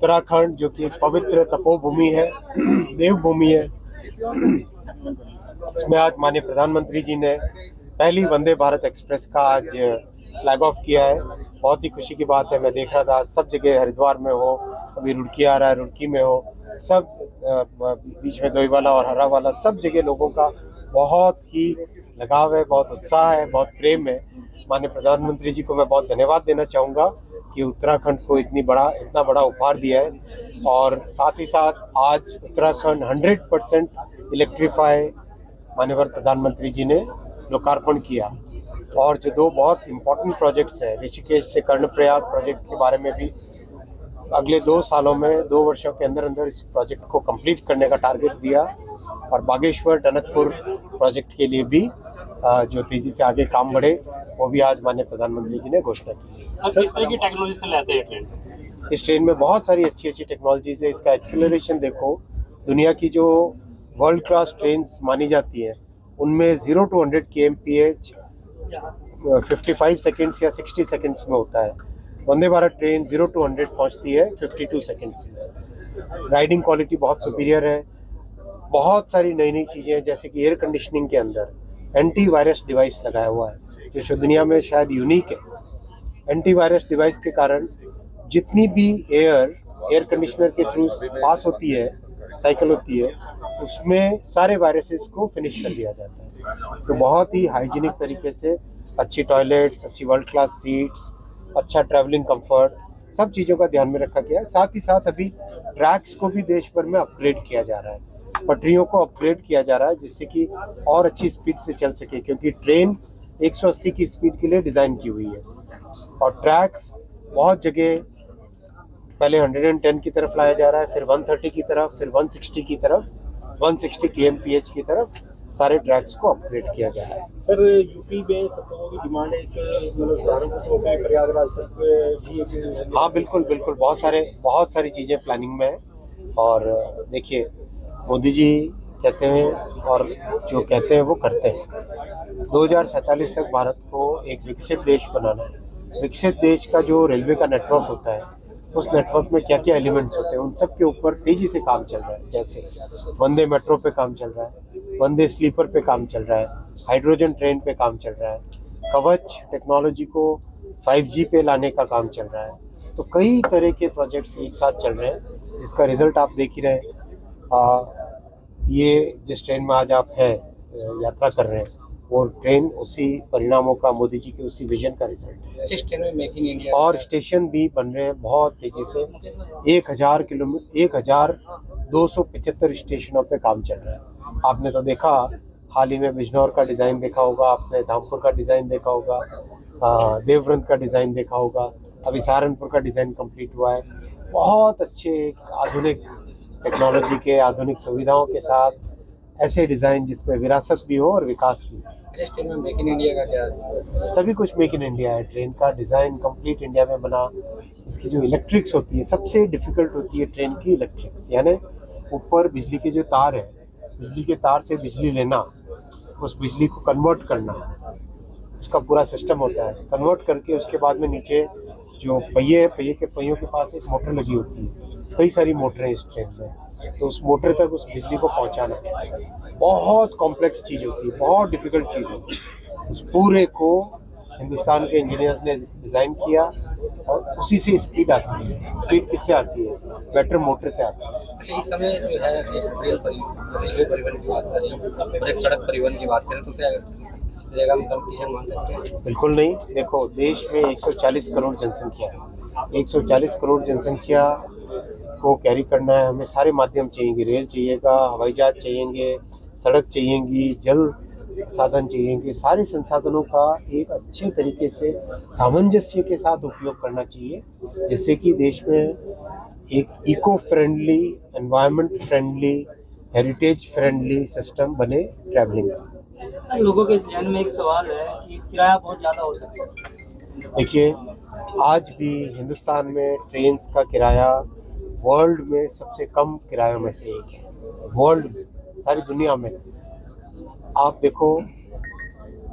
उत्तराखंड जो कि एक पवित्र तपोभूमि है, देवभूमि है, इसमें आज माननीय प्रधानमंत्री जी ने पहली वंदे भारत एक्सप्रेस का आज फ्लैग ऑफ किया है। बहुत ही खुशी की बात है। मैं देख रहा था सब जगह, हरिद्वार में हो, अभी रुड़की आ रहा है, रुड़की में हो, सब बीच में दोईवाला और हरावाला, सब जगह लोगों का बहुत ही लगाव है, बहुत उत्साह है, बहुत प्रेम है। माननीय प्रधानमंत्री जी को मैं बहुत धन्यवाद देना चाहूँगा कि उत्तराखंड को इतना बड़ा उपहार दिया है। और साथ ही साथ आज उत्तराखंड 100% इलेक्ट्रीफाई माननीय प्रधानमंत्री जी ने लोकार्पण किया। और जो दो बहुत इम्पोर्टेंट प्रोजेक्ट्स हैं, ऋषिकेश से कर्णप्रयाग प्रोजेक्ट के बारे में भी अगले 2 सालों में, 2 वर्षों के अंदर अंदर इस प्रोजेक्ट को कंप्लीट करने का टारगेट दिया। और बागेश्वर टनकपुर प्रोजेक्ट के लिए भी जो तेजी से आगे काम बढ़े, वो भी आज माननीय प्रधानमंत्री जी ने घोषणा की। सर, किस तरह की टेक्नोलॉजी से लेते हैं ट्रेन? इस ट्रेन में बहुत सारी अच्छी अच्छी टेक्नोलॉजीज है। इसका एक्सेलरेशन देखो, दुनिया की जो वर्ल्ड क्लास ट्रेन्स मानी जाती हैं उनमें 0 to 100 kmph 55 सेकेंड्स या 60 सेकेंड्स में होता है। वंदे भारत ट्रेन 0 to 100 पहुंचती है 52 सेकेंड्स में। राइडिंग क्वालिटी बहुत सुपीरियर है। बहुत सारी नई नई चीज़ें हैं, जैसे कि एयर कंडीशनिंग के अंदर एंटी वायरस डिवाइस लगाया हुआ है, जो दुनिया में शायद यूनिक है। एंटी वायरस डिवाइस के कारण जितनी भी एयर कंडीशनर के थ्रू पास होती है, साइकिल होती है, उसमें सारे वायरसेस को फिनिश कर दिया जाता है। तो बहुत ही हाइजीनिक तरीके से अच्छी टॉयलेट्स, अच्छी वर्ल्ड क्लास सीट्स, अच्छा ट्रैवलिंग कंफर्ट, सब चीज़ों का ध्यान में रखा गया है। साथ ही साथ अभी ट्रैक्स को भी देश भर में अपग्रेड किया जा रहा है, पटरियों को अपग्रेड किया जा रहा है, जिससे कि और अच्छी स्पीड से चल सके, क्योंकि ट्रेन 180 की स्पीड के लिए डिज़ाइन की हुई है। और ट्रैक्स बहुत जगह पहले 110 की तरफ लाया जा रहा है, फिर 130 की तरफ, फिर 160 की तरफ, 160 kmph की तरफ सारे ट्रैक्स को अपग्रेड किया जा रहा है। सर, यूपी में सब लोगों की डिमांड है कि मतलब सहारनपुर से होकर प्रयागराज तक भी एक। हाँ, बिल्कुल बिल्कुल, बहुत सारी चीज़ें प्लानिंग में है। और देखिए, मोदी जी कहते हैं और जो कहते हैं वो करते हैं। 2047 तक भारत को एक विकसित देश बनाना है। विकसित देश का जो रेलवे का नेटवर्क होता है, उस नेटवर्क में क्या क्या एलिमेंट्स होते हैं, उन सब के ऊपर तेजी से काम चल रहा है। जैसे वंदे मेट्रो पे काम चल रहा है, वंदे स्लीपर पे काम चल रहा है, हाइड्रोजन ट्रेन पे काम चल रहा है, कवच टेक्नोलॉजी को 5G पे लाने का काम चल रहा है। तो कई तरह के प्रोजेक्ट्स एक साथ चल रहे हैं, जिसका रिजल्ट आप देख ही रहे हैं। ये जिस ट्रेन में आज आप यात्रा कर रहे हैं, वो ट्रेन उसी परिणामों का, मोदी जी के उसी विजन का रिजल्ट है। जिस ट्रेन में मेक इन इंडिया और स्टेशन भी बन रहे हैं बहुत तेजी से। 1275 स्टेशनों पे काम चल रहा है। आपने तो देखा, हाल ही में बिजनौर का डिज़ाइन देखा होगा आपने, धामपुर का डिज़ाइन देखा होगा, देवव्रंत का डिज़ाइन देखा होगा, अभी सहारनपुर का डिज़ाइन कंप्लीट हुआ है। बहुत अच्छे आधुनिक टेक्नोलॉजी के, आधुनिक सुविधाओं के साथ ऐसे डिज़ाइन जिसमें विरासत भी हो और विकास भी हो। जिस ट्रेन में मेक इन इंडिया का क्या? सभी कुछ मेक इन इंडिया है। ट्रेन का डिज़ाइन कंप्लीट इंडिया में बना। इसकी जो इलेक्ट्रिक्स होती है, सबसे डिफ़िकल्ट होती है ट्रेन की इलेक्ट्रिक्स, यानी ऊपर बिजली के जो तार है, बिजली के तार से बिजली लेना, उस बिजली को कन्वर्ट करना, उसका पूरा सिस्टम होता है। कन्वर्ट करके उसके बाद में नीचे जो पहिए हैं, पहिए के पहियों के पास एक मोटर लगी होती है। कई सारी मोटरें इस ट्रेन में, तो उस मोटर तक उस बिजली को पहुंचाना बहुत कॉम्प्लेक्स चीज़ होती है, बहुत डिफ़िकल्ट चीज़ होती है। उस पूरे को हिंदुस्तान के इंजीनियर्स ने डिज़ाइन किया, और उसी से स्पीड आती है। स्पीड किससे आती है? बेटर मोटर से आती है। अच्छा, इस समय जो है रेलवे परिवहन की बात करें और एक सड़क परिवहन की बात करें, तो क्या इस जगह में कंपटीशन मान सकते हैं? बिल्कुल नहीं। देखो, देश में 140 करोड़ जनसंख्या है। 140 करोड़ जनसंख्या को कैरी करना है, हमें सारे माध्यम चाहिए। रेल चाहिएगा, हवाई जहाज चाहिएंगे, सड़क चाहिएगी, जल साधन चाहिएंगे। सारे संसाधनों का एक अच्छे तरीके से सामंजस्य के साथ उपयोग करना चाहिए, जिससे कि देश में एक eco friendly, environment friendly, heritage friendly system बने ट्रैवलिंग का। लोगों के ध्यान में एक सवाल है कि किराया बहुत ज़्यादा हो सकता है। देखिए, आज भी हिंदुस्तान में ट्रेन्स का किराया वर्ल्ड में सबसे कम किरायों में से एक है। वर्ल्ड में, सारी दुनिया में। आप देखो,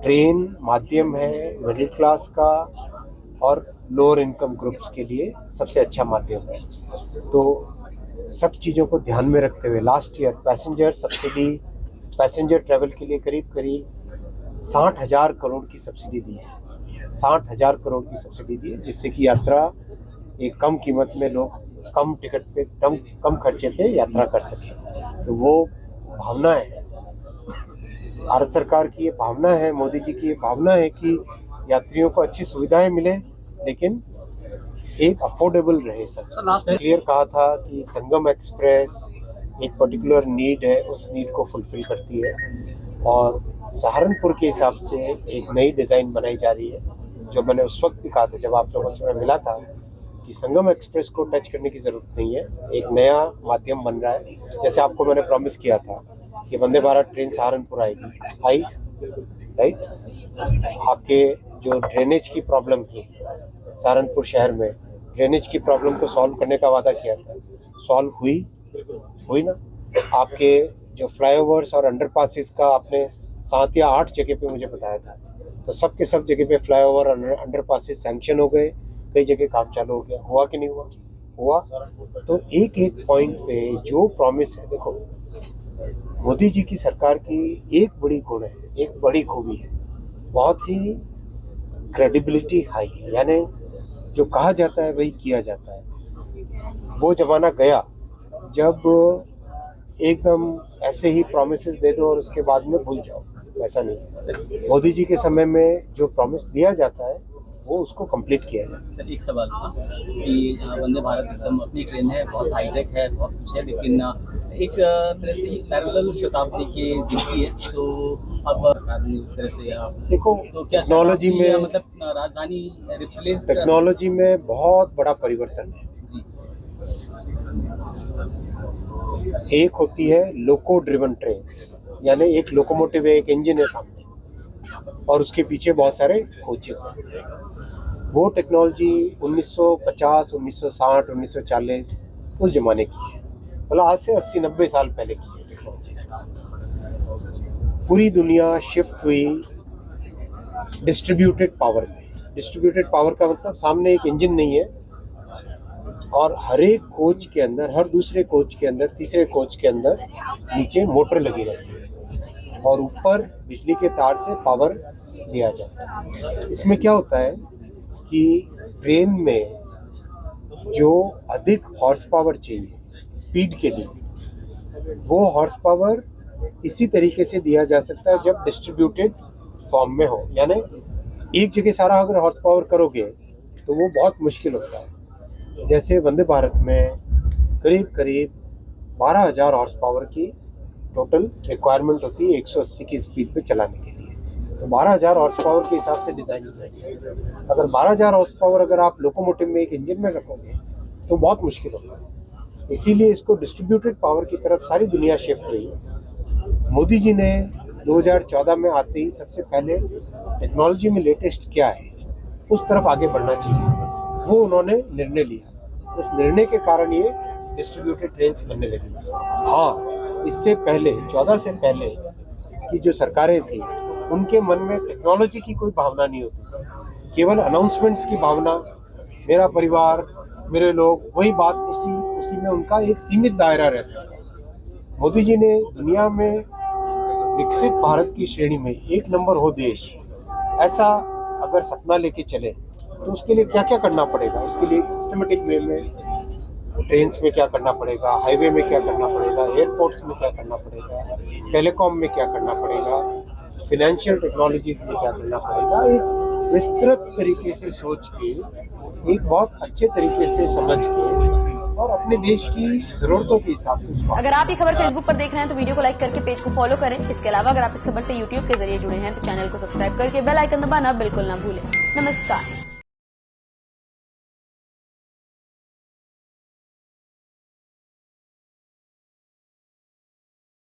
ट्रेन माध्यम है मिडिल क्लास का, और लोअर इनकम ग्रुप्स के लिए सबसे अच्छा माध्यम है। तो सब चीज़ों को ध्यान में रखते हुए last year passenger subsidy, passenger travel के लिए करीब 60,000 करोड़ की सब्सिडी दी है। 60,000 करोड़ की सब्सिडी दी है, जिससे कि यात्रा एक कम कीमत में लोग कम टिकट पे कम खर्चे पे यात्रा कर सकें। तो वो भावना है भारत सरकार की, ये भावना है मोदी जी की, ये भावना है कि यात्रियों को अच्छी सुविधाएं मिले लेकिन एक अफोर्डेबल रहे। सब क्लियर कहा था कि संगम एक्सप्रेस एक पर्टिकुलर नीड है, उस नीड को फुलफिल करती है और सहारनपुर के हिसाब से एक नई डिज़ाइन बनाई जा रही है। जो मैंने उस वक्त भी कहा था जब आप लोगों से मैं मिला था कि संगम एक्सप्रेस को टच करने की ज़रूरत नहीं है, एक नया माध्यम बन रहा है। जैसे आपको मैंने प्रॉमिस किया था कि वंदे भारत ट्रेन सहारनपुर आएगी, आई राइट। आपके जो ड्रेनेज की प्रॉब्लम थी सहारनपुर शहर में, ड्रेनेज की प्रॉब्लम को सॉल्व करने का वादा किया था, सॉल्व हुई ना। आपके जो फ्लाईओवर्स और अंडरपासेस का आपने 7 या 8 जगह पे मुझे बताया था, तो सब के सब जगह पे फ्लाईओवर अंडरपासेस सैंक्शन हो गए, कई जगह काम चालू हो गया। हुआ कि नहीं हुआ? तो एक एक पॉइंट पे जो प्रॉमिस है, देखो मोदी जी की सरकार की एक बड़ी गुण है, एक बड़ी खूबी है, बहुत ही क्रेडिबिलिटी हाई है, यानी जो कहा जाता है वही किया जाता है। वो जमाना गया जब एकदम ऐसे ही प्रॉमिसेस दे दो और उसके बाद में भूल जाओ, ऐसा नहीं है। मोदी जी के समय में जो प्रॉमिस दिया जाता है वो उसको कंप्लीट किया जाता है। सर एक सवाल था कि वंदे भारत एकदम अपनी ट्रेन है, बहुत हाईटेक है, बहुत कुछ है, लेकिन एक तरह से पैरेलल शताब्दी की दिखती है। तो अब उस तरह से आप देखो तो क्या टेक्नोलॉजी में, मतलब राजधानी रिप्लेस, टेक्नोलॉजी में बहुत बड़ा परिवर्तन है जी। एक होती है लोको ड्रिवन ट्रेन्स, यानी एक लोकोमोटिव है, एक इंजन है सामने और उसके पीछे बहुत सारे कोचेस हैं। वो टेक्नोलॉजी 1950, 1960, 1940 उस जमाने की है, मतलब आज से 80-90 साल पहले की है टेक्नोलॉजी। पूरी दुनिया शिफ्ट हुई डिस्ट्रीब्यूटेड पावर में। डिस्ट्रीब्यूटेड पावर का मतलब सामने एक इंजन नहीं है और हर एक कोच के अंदर, हर दूसरे कोच के अंदर, तीसरे कोच के अंदर नीचे मोटर लगी रहती है और ऊपर बिजली के तार से पावर दिया जाता है। इसमें क्या होता है कि ट्रेन में जो अधिक हॉर्स पावर चाहिए स्पीड के लिए, वो हॉर्स पावर इसी तरीके से दिया जा सकता है जब डिस्ट्रीब्यूटेड फॉर्म में हो। यानी एक जगह सारा अगर हॉर्स पावर करोगे तो वो बहुत मुश्किल होता है। जैसे वंदे भारत में करीब 12,000 हॉर्स पावर की टोटल रिक्वायरमेंट होती है 180 की स्पीड पे चलाने के लिए। तो 12,000 हॉर्स पावर के हिसाब से डिज़ाइन किया गया। अगर 12,000 हॉर्स पावर अगर आप लोकोमोटिव में एक इंजन में रखोगे तो बहुत मुश्किल होता है। इसीलिए इसको डिस्ट्रीब्यूटेड पावर की तरफ सारी दुनिया शिफ्ट हुई। मोदी जी ने 2014 में आते ही सबसे पहले टेक्नोलॉजी में लेटेस्ट क्या है उस तरफ आगे बढ़ना चाहिए, वो उन्होंने निर्णय लिया। उस निर्णय के कारण ये डिस्ट्रीब्यूटेड ट्रेन्स बनने लगी। हाँ, इससे पहले 14 से पहले की जो सरकारें थी उनके मन में टेक्नोलॉजी की कोई भावना नहीं होती थी, केवल अनाउंसमेंट्स की भावना, मेरा परिवार, मेरे लोग, वही बात उसी में उनका एक सीमित दायरा रहता था। मोदी जी ने दुनिया में विकसित भारत की श्रेणी में 1 नंबर हो देश, ऐसा अगर सपना लेके चले तो उसके लिए क्या क्या करना पड़ेगा, उसके लिए एक सिस्टमेटिक वे में ट्रेन्स में क्या करना पड़ेगा, हाईवे में क्या करना पड़ेगा, एयरपोर्ट्स में क्या करना पड़ेगा, टेलीकॉम में क्या करना पड़ेगा, फिनेंशियल टेक्नोलॉजीज में क्या करना पड़ेगा, एक विस्तृत तरीके से सोच के, एक बहुत अच्छे तरीके से समझ के और अपने देश की जरूरतों के हिसाब से उसको। अगर आप ये खबर फेसबुक पर देख रहे हैं तो वीडियो को लाइक करके पेज को फॉलो करें। इसके अलावा अगर आप इस खबर से यूट्यूब के जरिए जुड़े हैं तो चैनल को सब्सक्राइब करके बेल आइकन दबाना बिल्कुल ना भूलें। नमस्कार।